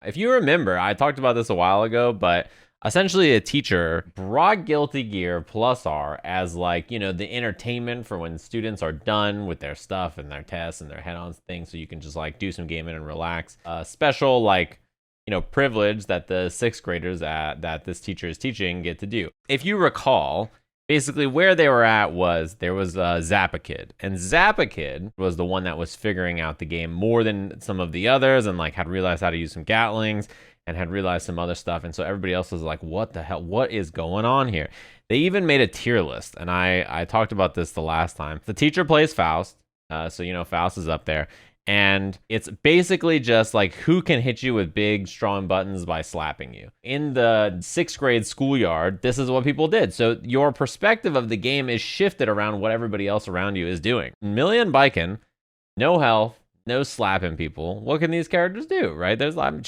If you remember, I talked about this a while ago, but essentially a teacher brought Guilty Gear plus R as like, you know, the entertainment for when students are done with their stuff and their tests and their head-on things, so you can just like do some gaming and relax. Special like, you know, privilege that the sixth graders that this teacher is teaching get to do. If you recall, basically where they were at was there was Zappa Kid, and Zappa Kid was the one that was figuring out the game more than some of the others, and like had realized how to use some Gatlings and had realized some other stuff. And so everybody else was like, what the hell, what is going on here? They even made a tier list, and I talked about this the last time. The teacher plays Faust, so you know Faust is up there. And it's basically just like who can hit you with big, strong buttons by slapping you. In the sixth grade schoolyard, this is what people did. So your perspective of the game is shifted around what everybody else around you is doing. Million biking, no health, no slapping people. What can these characters do, right? There's like,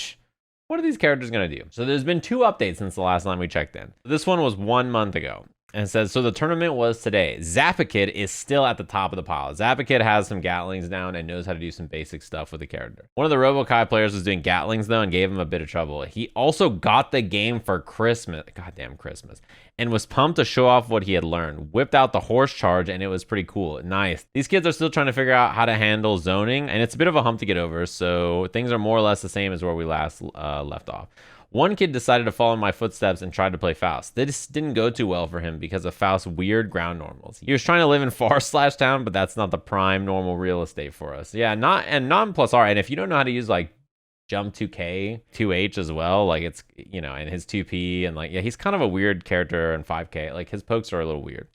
what are these characters going to do? So there's been 2 updates since the last time we checked in. This one was 1 month ago. And it says, so the tournament was today. Zappa Kid is still at the top of the pile. Zappa Kid has some Gatlings down and knows how to do some basic stuff with the character. One of the RoboKai players was doing Gatlings though and gave him a bit of trouble. He also got the game for Christmas, goddamn Christmas, and was pumped to show off what he had learned. Whipped out the horse charge and it was pretty cool. Nice. These kids are still trying to figure out how to handle zoning, and it's a bit of a hump to get over, so things are more or less the same as where we last left off. One kid decided to follow in my footsteps and tried to play Faust. This didn't go too well for him because of Faust's weird ground normals. He was trying to live in far/town, but that's not the prime normal real estate for us. Yeah, non plus R. And if you don't know how to use like jump 2K, 2H as well, like it's, you know, and his 2P and like, yeah, he's kind of a weird character in 5K. Like his pokes are a little weird.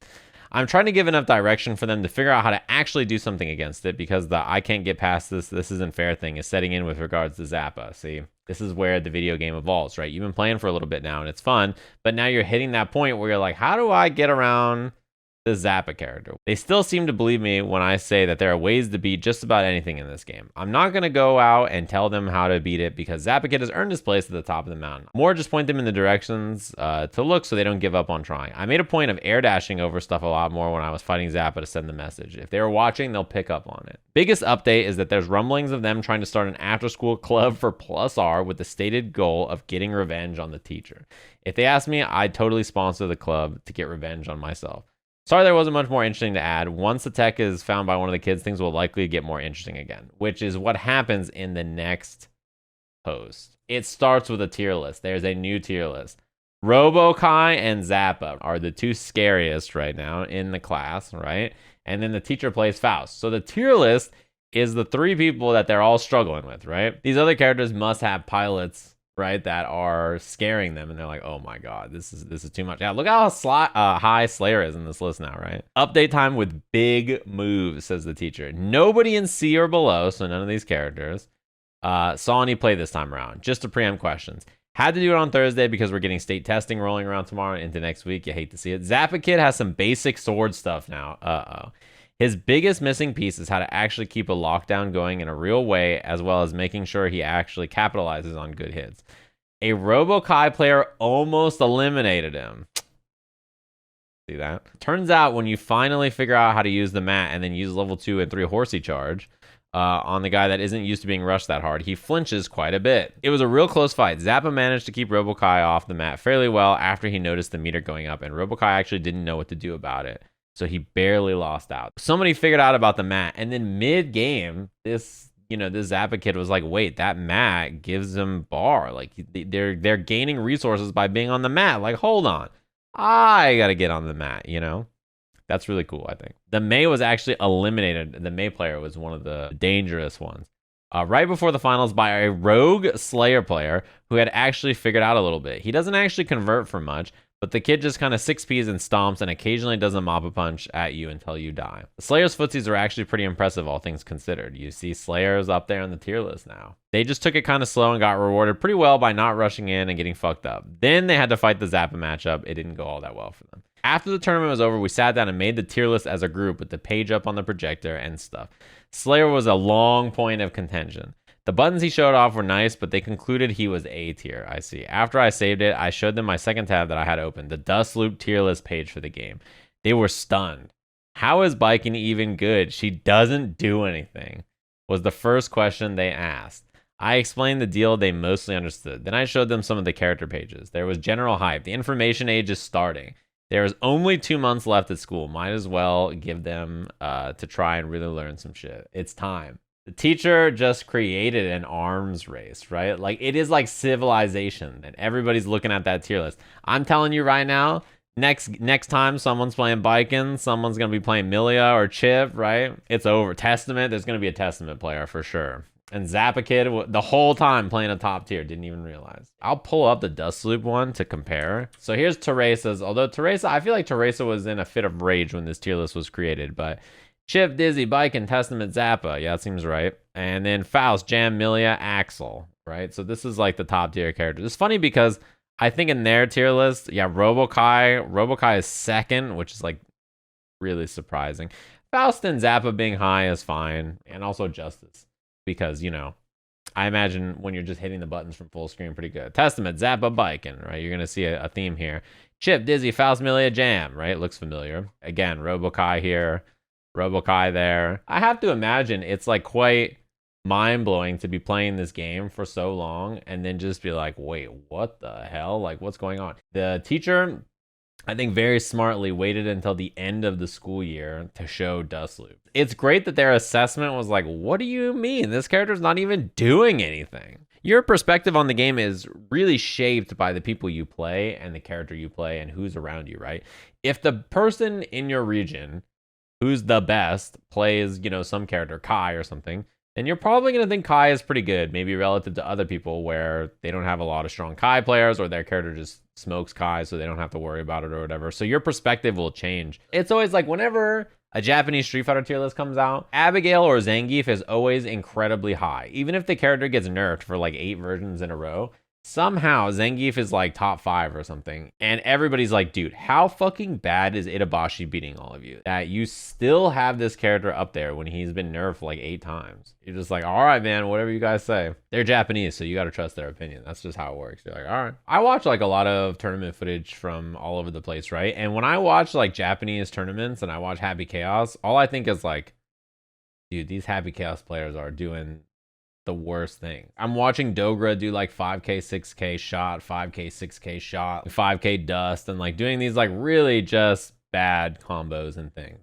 I'm trying to give enough direction for them to figure out how to actually do something against it, because the I can't get past this isn't fair thing is setting in with regards to Zappa. See, this is where the video game evolves, right? You've been playing for a little bit now and it's fun, but now you're hitting that point where you're like, how do I get around the Zappa character? They still seem to believe me when I say that there are ways to beat just about anything in this game. I'm not going to go out and tell them how to beat it because Zappa Kid has earned his place at the top of the mountain. More just point them in the directions to look so they don't give up on trying. I made a point of air dashing over stuff a lot more when I was fighting Zappa to send the message. If they were watching, they'll pick up on it. Biggest update is that there's rumblings of them trying to start an after-school club for plus R with the stated goal of getting revenge on the teacher. If they ask me, I'd totally sponsor the club to get revenge on myself. Sorry there wasn't much more interesting to add. Once the tech is found by one of the kids, things will likely get more interesting again, which is what happens in the next post. It starts with a tier list. There's a new tier list. RoboKai and Zappa are the 2 scariest right now in the class, right? And then the teacher plays Faust. So the tier list is the 3 people that they're all struggling with, right? These other characters must have pilots, right, that are scaring them, and they're like, oh my god, this is too much. Yeah, look how high Slayer is in this list now, right? Update time with big moves, says the teacher. Nobody in C or below, so none of these characters, saw any play this time around. Just to preempt questions. Had to do it on Thursday because we're getting state testing rolling around tomorrow into next week. You hate to see it. Zappa Kid has some basic sword stuff now. Uh-oh. His biggest missing piece is how to actually keep a lockdown going in a real way, as well as making sure he actually capitalizes on good hits. A RoboKai player almost eliminated him. See that? Turns out when you finally figure out how to use the mat and then use level 2 and 3 horsey charge on the guy that isn't used to being rushed that hard, he flinches quite a bit. It was a real close fight. Zappa managed to keep RoboKai off the mat fairly well after he noticed the meter going up, and RoboKai actually didn't know what to do about it. So he barely lost out. Somebody figured out about the mat, and then mid-game, this Zappa Kid was like, wait, that mat gives them bar. Like, they're gaining resources by being on the mat. Like, hold on. I gotta get on the mat, you know? That's really cool, I think. The May was actually eliminated. The May player was one of the dangerous ones. Right before the finals by a rogue Slayer player who had actually figured out a little bit. He doesn't actually convert for much, but the kid just kind of 6Ps and stomps and occasionally does a Mappa-Punch at you until you die. The Slayer's footsies are actually pretty impressive, all things considered. You see Slayers up there on the tier list now. They just took it kind of slow and got rewarded pretty well by not rushing in and getting fucked up. Then they had to fight the Zappa matchup. It didn't go all that well for them. After the tournament was over, we sat down and made the tier list as a group with the page up on the projector and stuff. Slayer was a long point of contention. The buttons he showed off were nice, but they concluded he was A tier. I see. After I saved it, I showed them my second tab that I had open, the Dust Loop tier list page for the game. They were stunned. How is biking even good? She doesn't do anything, was the first question they asked. I explained the deal they mostly understood. Then I showed them some of the character pages. There was general hype. The information age is starting. There is only 2 months left at school. Might as well give them to try and really learn some shit. It's time. The teacher just created an arms race, right? Like, it is like Civilization, and everybody's looking at that tier list. I'm telling you right now, next time someone's playing Bikin, someone's gonna be playing Milia or Chip, right? It's over. Testament, there's gonna be a Testament player for sure. And Zappa Kid, the whole time playing a top tier, didn't even realize. I'll pull up the Dust Loop one to compare. So here's Teresa's, although Teresa, I feel like Teresa was in a fit of rage when this tier list was created, but Chip, Dizzy, Bikin, Testament, Zappa, yeah, that seems right. And then Faust, Jam, Milia, Axel, right? So this is like the top tier characters. It's funny because I think in their tier list, yeah, Robokai is second, which is like really surprising. Faust and Zappa being high is fine, and also Justice. Because, you know, I imagine when you're just hitting the buttons from full screen, pretty good. Testament, Zappa, Bikin, right? You're going to see a theme here. Chip, Dizzy, Faust, Milia, Jam, right? Looks familiar. Again, Robokai here, Robokai there. I have to imagine it's like quite mind-blowing to be playing this game for so long and then just be like, wait, what the hell? Like, what's going on? The teacher, I think, very smartly waited until the end of the school year to show Dust Loop. It's great that their assessment was like, what do you mean? This character's not even doing anything. Your perspective on the game is really shaped by the people you play and the character you play and who's around you, right? If the person in your region who's the best plays, you know, some character, Kai or something, then you're probably going to think Kai is pretty good, maybe relative to other people where they don't have a lot of strong Kai players or their character just smokes Kai so they don't have to worry about it or whatever. So your perspective will change. It's always like whenever a Japanese Street Fighter tier list comes out, Abigail or Zangief is always incredibly high. Even if the character gets nerfed for like 8 versions in a row, somehow Zangief is like top 5 or something. And everybody's like, dude, how fucking bad is Itabashi beating all of you? That you still have this character up there when he's been nerfed like 8 times. You're just like, all right, man, whatever you guys say. They're Japanese, so you got to trust their opinion. That's just how it works. You're like, all right. I watch like a lot of tournament footage from all over the place, right? And when I watch like Japanese tournaments and I watch Happy Chaos, all I think is like, dude, these Happy Chaos players are doing the worst thing. I'm watching Dogra do like 5k 6k shot, 5k 6k shot, 5k dust, and like doing these like really just bad combos and things.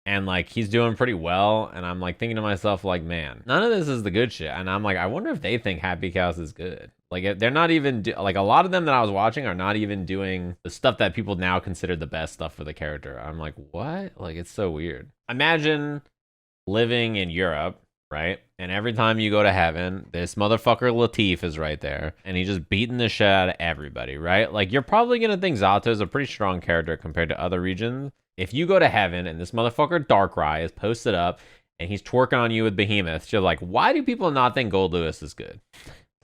And like he's doing pretty well, and I'm like thinking to myself like, man, none of this is the good shit. And I'm like, I wonder if they think Happy Chaos is good. Like they're not even like a lot of them that I was watching are not even doing the stuff that people now consider the best stuff for the character. I'm like, what? Like it's so weird. Imagine living in Europe, right? And every time you go to heaven, this motherfucker Latif is right there, and he's just beating the shit out of everybody, right? Like, you're probably gonna think Zato is a pretty strong character compared to other regions. If you go to heaven and this motherfucker Darkrai is posted up and he's twerking on you with behemoths, you're like, why do people not think Gold Lewis is good?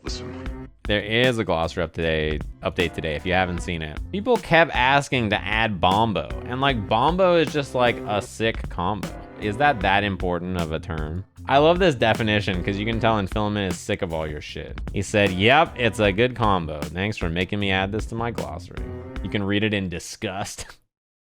Listen. There is a glossary update today if you haven't seen it. People kept asking to add Bombo, and like Bombo is just like a sick combo. Is that important of a term? I love this definition because you can tell Infilament is sick of all your shit. He said, yep, it's a good combo. Thanks for making me add this to my glossary. You can read it in disgust.